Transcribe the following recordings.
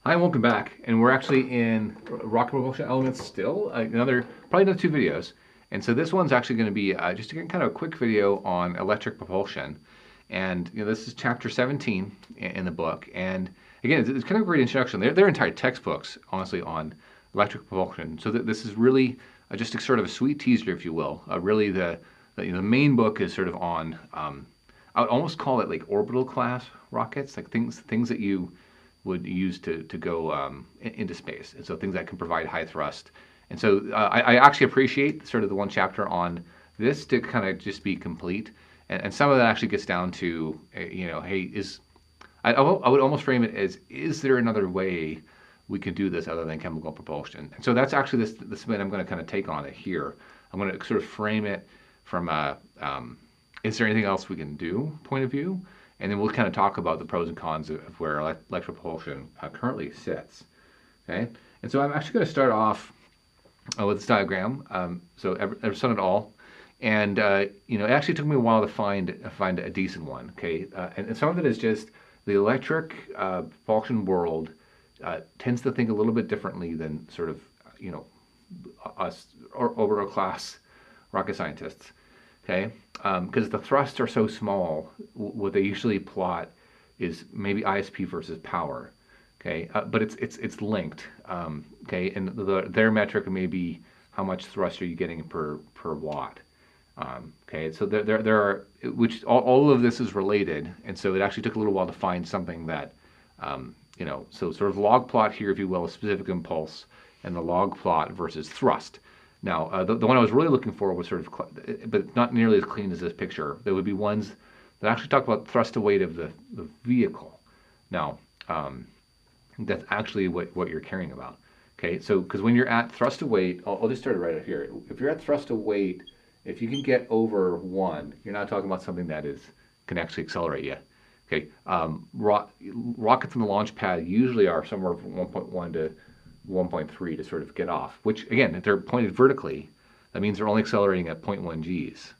Hi and welcome back. And we're actually in rocket propulsion elements still. Probably another two videos. And so this one's actually going to be just a kind of a quick video on electric propulsion. And this is chapter 17 in the book. And again, it's kind of a great introduction. They're entire textbooks, honestly, on electric propulsion. So this is really just a sort of a sweet teaser, if you will. Really, the main book is sort of on. I would almost call it like orbital class rockets, like things that you would use to go into space. And so things that can provide high thrust. And so I actually appreciate sort of the one chapter on this to kind of just be complete. And some of that actually gets down to, hey, I would almost frame it as, is there another way we can do this other than chemical propulsion? And so that's actually the spin I'm going to kind of take on it here. I'm going to sort of frame it from a, is there anything else we can do point of view? And then we'll kind of talk about the pros and cons of where electric propulsion currently sits. Okay, and so I'm actually going to start off with this diagram. So Sutton et al. And it actually took me a while to find a decent one. Okay, and some of it is just the electric propulsion world tends to think a little bit differently than sort of us or orbital class rocket scientists. Okay, because the thrusts are so small, what they usually plot is maybe ISP versus power. Okay, but it's linked. Okay, and their metric may be how much thrust are you getting per watt. Okay, so there are, which all of this is related, and so it actually took a little while to find something that so sort of log plot here, if you will, a specific impulse, and the log plot versus thrust. Now, the one I was really looking for was sort of, but not nearly as clean as this picture. There would be ones that actually talk about thrust to weight of the vehicle. Now, that's actually what you're caring about. Okay, so because when you're at thrust to weight, I'll just start it right up here. If you're at thrust to weight, if you can get over 1, you're not talking about something that can actually accelerate you. Okay, rockets in the launch pad usually are somewhere from 1.1 to 1.3 to sort of get off, which again, if they're pointed vertically, that means they're only accelerating at 0.1 Gs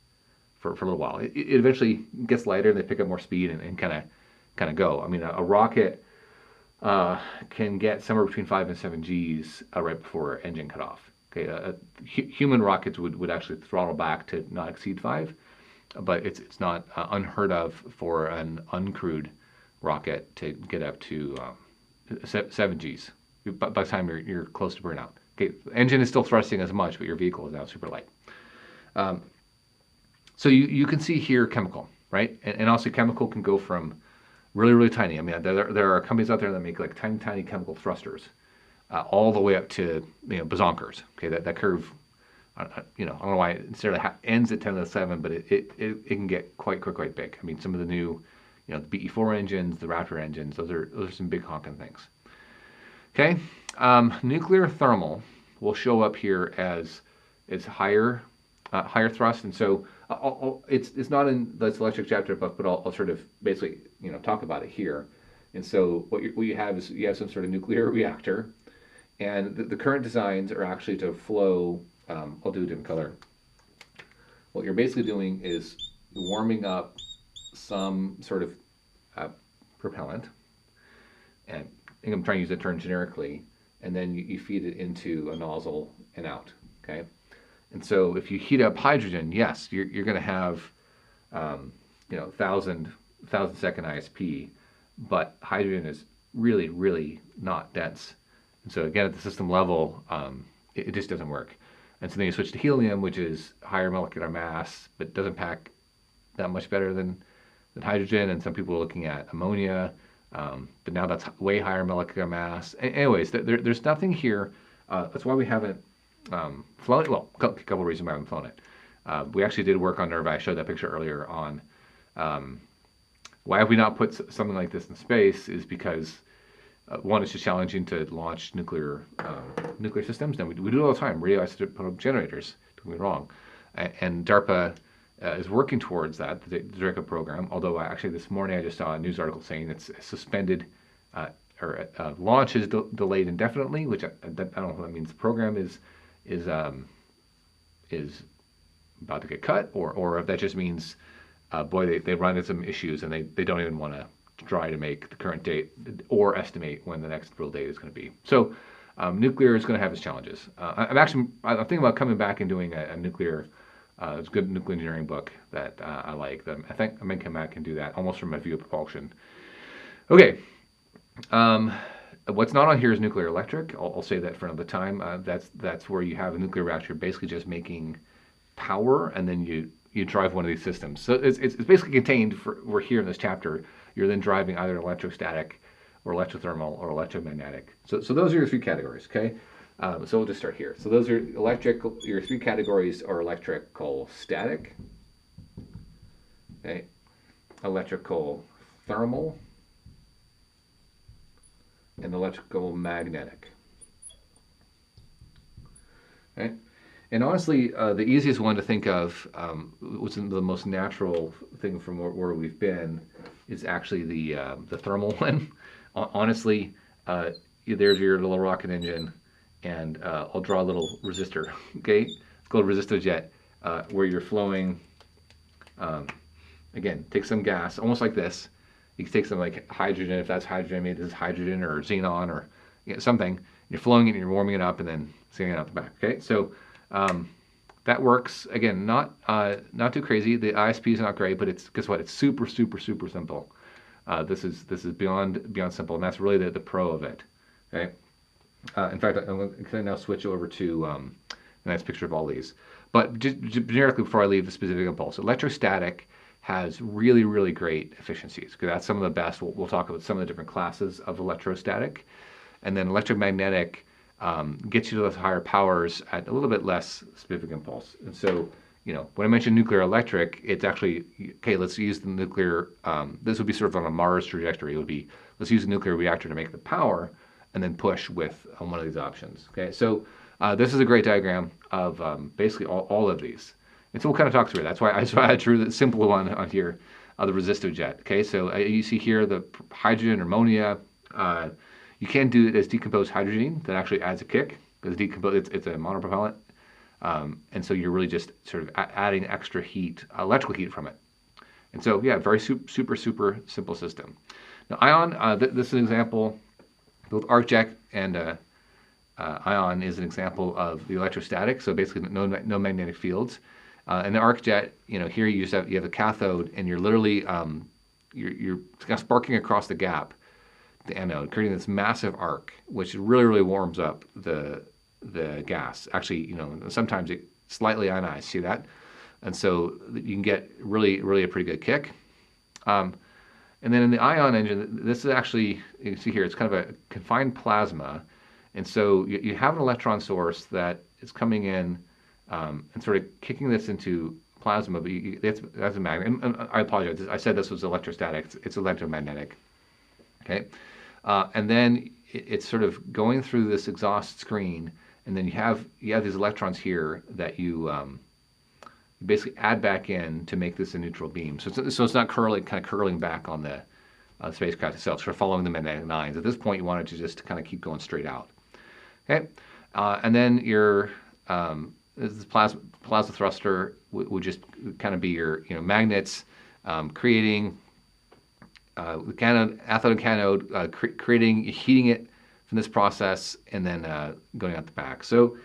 for a little while. It eventually gets lighter and they pick up more speed and kind of go. I mean, a rocket can get somewhere between 5 and 7 Gs right before engine cutoff. Okay, human rockets would actually throttle back to not exceed 5, but it's not unheard of for an uncrewed rocket to get up to 7 Gs. By the time you're close to burnout. Okay, engine is still thrusting as much, but your vehicle is now super light. So you can see here chemical, right? And also chemical can go from really, really tiny. I mean, there are companies out there that make like tiny chemical thrusters, all the way up to bazonkers. Okay, that curve, I don't know why it necessarily ends at 10 to the 7, but it can get quite big. I mean, some of the new, the BE4 engines, the Raptor engines, those are some big honking things. Okay, nuclear thermal will show up here as higher thrust, and so it's not in this electric chapter book, but I'll sort of basically talk about it here. And so what you have is you have some sort of nuclear reactor, and the current designs are actually to flow. I'll do a different color. What you're basically doing is warming up some sort of propellant, and I'm trying to use the term generically, and then you feed it into a nozzle and out. Okay, and so if you heat up hydrogen, yes, you're going to have 1,000 second ISP, but hydrogen is really not dense, and so again at the system level, it just doesn't work. And so then you switch to helium, which is higher molecular mass, but doesn't pack that much better than hydrogen. And some people are looking at ammonia. But now that's way higher molecular mass. Anyways, there's nothing here. That's why we haven't flown it. Well, a couple of reasons why we haven't flown it. We actually did work on Nerva. I showed that picture earlier on. Why have we not put something like this in space is because, one, it's just challenging to launch nuclear systems. And we do it all the time. Radioisotope generators, don't get me wrong. And DARPA is working towards that, the DRACO program, although actually this morning I just saw a news article saying it's suspended or launch is delayed indefinitely, which I don't know what that means. The program is about to get cut, or if that just means, boy, they run into some issues and they don't even want to to try to make the current date or estimate when the next real date is going to be. So nuclear is going to have its challenges. I'm thinking about coming back and doing a nuclear, it's a good nuclear engineering book that I like. I think I may come back and do that almost from my view of propulsion. Okay. What's not on here is nuclear electric. I'll say that for another time. That's where you have a nuclear reactor basically just making power, and then you drive one of these systems. So it's basically contained we're here in this chapter. You're then driving either electrostatic or electrothermal or electromagnetic. So those are your three categories, okay? So we'll just start here. So those are your three categories are electrical static, okay, electrical thermal, and electrical magnetic. Okay? And honestly, the easiest one to think of, what's the most natural thing from where we've been, is actually the thermal one. Honestly, there's your little rocket engine, and I'll draw a little resistor. Okay, it's called a resistor jet, where you're flowing. Again, take some gas, almost like this. You can take some like hydrogen, if that's hydrogen, maybe this is hydrogen or xenon or something. You're flowing it and you're warming it up and then sending it out the back. Okay, so that works. Again, not too crazy. The ISP is not great, but guess what? It's super simple. This is beyond simple, and that's really the pro of it. Okay. In fact, I'm going to now switch over to a nice picture of all these. But generically, before I leave the specific impulse, electrostatic has really great efficiencies, because that's some of the best. We'll talk about some of the different classes of electrostatic, and then electromagnetic gets you to those higher powers at a little bit less specific impulse. And so, when I mentioned nuclear electric, it's actually, okay, let's use the nuclear, this would be sort of on a Mars trajectory. It would be, let's use a nuclear reactor to make the power and then push with one of these options. Okay, so this is a great diagram of basically all of these. And so we'll kind of talk through it. That's why I drew the simple one on here, the resistor jet. Okay, so you see here the hydrogen, ammonia. You can do it as decomposed hydrogen. That actually adds a kick, because it's a monopropellant. And so you're really just sort of adding extra heat, electrical heat from it. And so, yeah, very super simple system. Now, ion, this is an example. Both arc jet and ion is an example of the electrostatic. So basically, no magnetic fields. And the arc jet, here you have a cathode, and you're literally you're kind of sparking across the gap, the anode, creating this massive arc, which really warms up the gas. Actually, sometimes it slightly ionized. See that? And so you can get really a pretty good kick. And then in the ion engine, this is actually, you can see here, it's kind of a confined plasma. And so you have an electron source that is coming in and sort of kicking this into plasma, but that's a magnet. And I apologize, I said this was electrostatic. It's electromagnetic. Okay. And then it's sort of going through this exhaust screen, and then you have these electrons here that you basically add back in to make this a neutral beam. So it's not curling back on the spacecraft itself. Sort of following the magnetic lines. At this point, you want it to just kind of keep going straight out. Okay, and then your this plasma thruster would just kind of be your magnets creating the cathode and cathode, heating it from this process, and then going out the back. So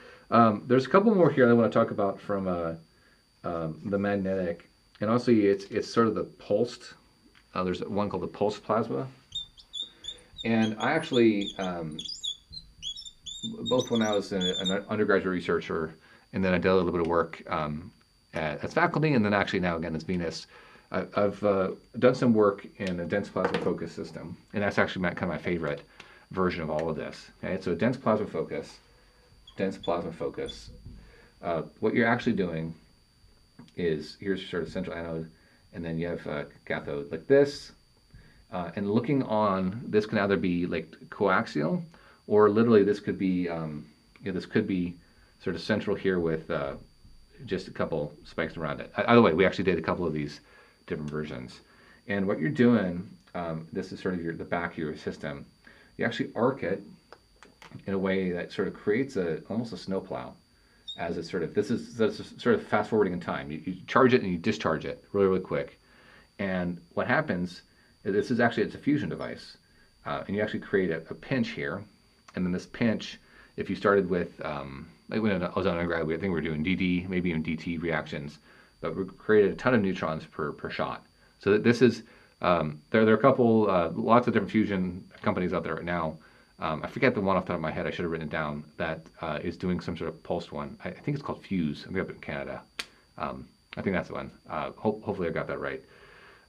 there's a couple more here I want to talk about from the magnetic, and also it's sort of the pulsed. There's one called the pulsed plasma, and I actually both when I was an undergraduate researcher, and then I did a little bit of work as faculty, and then actually now again as Venus. I've done some work in a dense plasma focus system, and that's actually kind of my favorite version of all of this. Okay, so dense plasma focus. What you're actually doing is, here's sort of central anode, and then you have a cathode like this, and looking on, this can either be like coaxial, or literally this could be sort of central here with just a couple spikes around it. Either way, we actually did a couple of these different versions. And what you're doing, this is sort of the back of your system. You actually arc it in a way that sort of creates almost a snowplow, as it's sort of, this is sort of fast forwarding in time. You charge it and you discharge it really quick. And what happens This is actually, it's a fusion device. And you actually create a pinch here. And then this pinch, if you started with, like when I was on undergrad, I think we were doing DD, maybe even DT reactions, but we created a ton of neutrons per shot. So this is, there are a couple, lots of different fusion companies out there right now. I forget the one off the top of my head, I should have written it down, that is doing some sort of pulsed one. I think it's called Fuse, I think up in Canada. I think that's the one. Hopefully I got that right.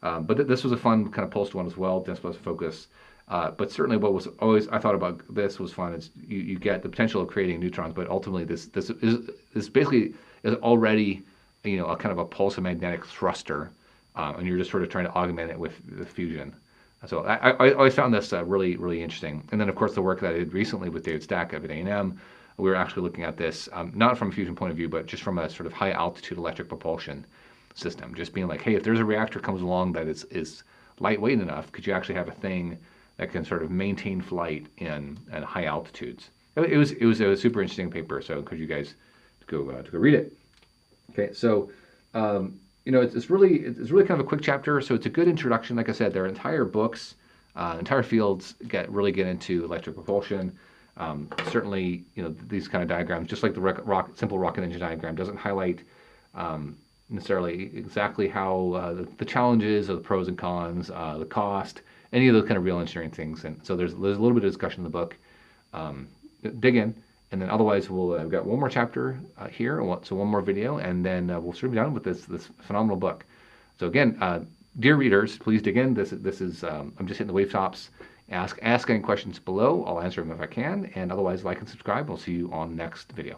But this was a fun kind of pulsed one as well, dense plus focus. But certainly what was always, I thought about this was fun, is you get the potential of creating neutrons, but ultimately this basically is already, you know, a kind of a pulsar magnetic thruster, and you're just sort of trying to augment it with fusion. So I always found this really, really interesting. And then of course the work that I did recently with David Stack up at A&M, we were actually looking at this, not from a fusion point of view, but just from a sort of high altitude electric propulsion system. Just being like, hey, if there's a reactor comes along that is lightweight enough, could you actually have a thing that can sort of maintain flight at high altitudes? It was a super interesting paper, so I encourage you guys to go read it. Okay, so you know, it's really kind of a quick chapter, so it's a good introduction. Like I said, there are entire books, entire fields really get into electric propulsion. Certainly, you know, these kind of diagrams, just like the simple rocket engine diagram, doesn't highlight necessarily exactly how the challenges or the pros and cons, the cost, any of those kind of real engineering things. And so there's a little bit of discussion in the book. Dig in, and then otherwise we've got one more chapter here, so one more video, and then we'll sort of be done with this phenomenal book. So again, dear readers, please dig in. This is I'm just hitting the wave tops. Ask any questions below. I'll answer them if I can, and otherwise like and subscribe. We'll see you on the next video.